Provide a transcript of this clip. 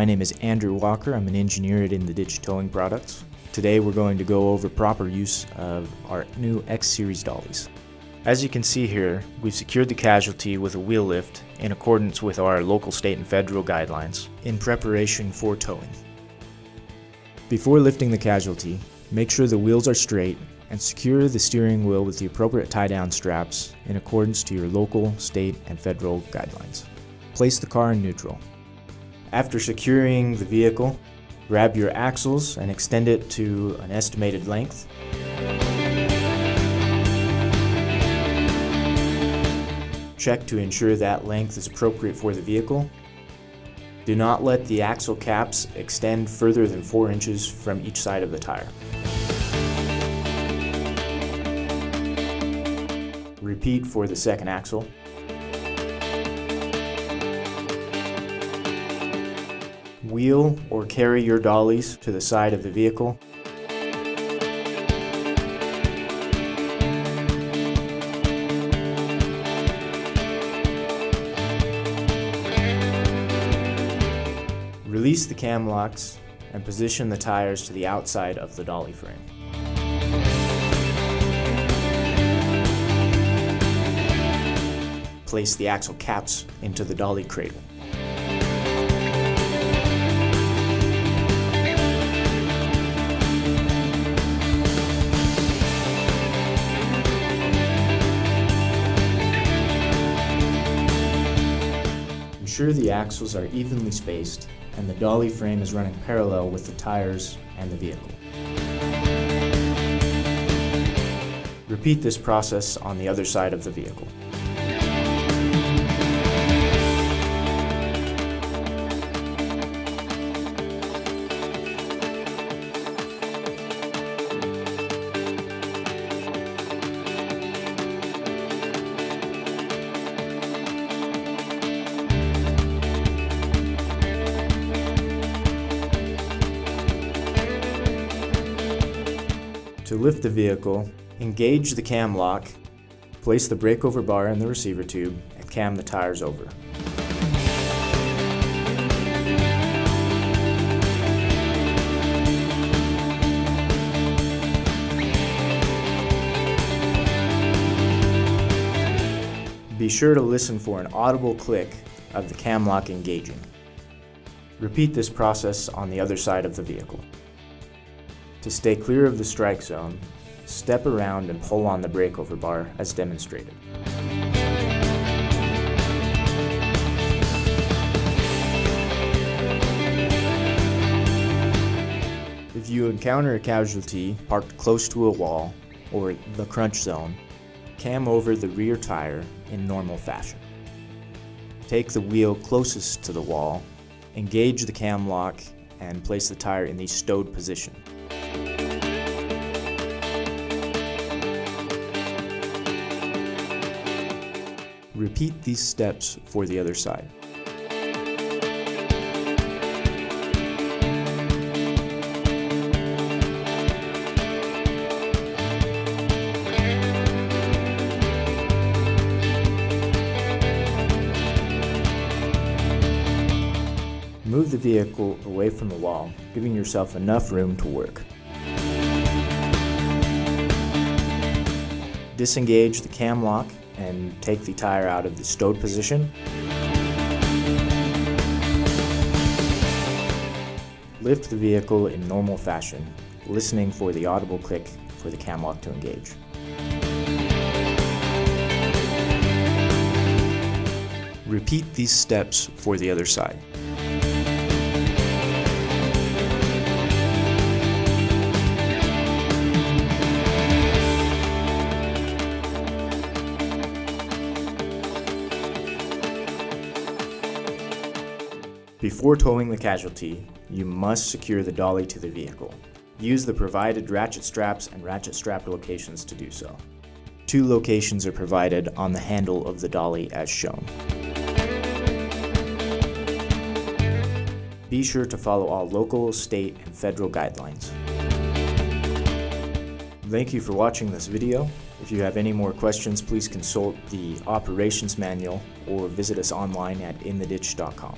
My name is Andrew Walker. I'm an engineer at In the Ditch Towing Products. Today we're going to go over proper use of our new X-Series dollies. As you can see here, we've secured the casualty with a wheel lift in accordance with our local, state, and federal guidelines in preparation for towing. Before lifting the casualty, make sure the wheels are straight and secure the steering wheel with the appropriate tie-down straps in accordance to your local, state, and federal guidelines. Place the car in neutral. After securing the vehicle, grab your axles and extend it to an estimated length. Check to ensure that length is appropriate for the vehicle. Do not let the axle caps extend further than 4 inches from each side of the tire. Repeat for the second axle. Wheel or carry your dollies to the side of the vehicle. Release the cam locks and position the tires to the outside of the dolly frame. Place the axle caps into the dolly cradle. Ensure the axles are evenly spaced and the dolly frame is running parallel with the tires and the vehicle. Repeat this process on the other side of the vehicle. To lift the vehicle, engage the cam lock, place the breakover bar in the receiver tube, and cam the tires over. Be sure to listen for an audible click of the cam lock engaging. Repeat this process on the other side of the vehicle. To stay clear of the strike zone, step around and pull on the breakover bar as demonstrated. If you encounter a casualty parked close to a wall or the crunch zone, cam over the rear tire in normal fashion. Take the wheel closest to the wall, engage the cam lock, and place the tire in the stowed position. Repeat these steps for the other side. Move the vehicle away from the wall, giving yourself enough room to work. Disengage the cam lock and take the tire out of the stowed position. Lift the vehicle in normal fashion, listening for the audible click for the cam lock to engage. Repeat these steps for the other side. Before towing the casualty, you must secure the dolly to the vehicle. Use the provided ratchet straps and ratchet strap locations to do so. 2 locations are provided on the handle of the dolly as shown. Be sure to follow all local, state, and federal guidelines. Thank you for watching this video. If you have any more questions, please consult the operations manual or visit us online at intheditch.com.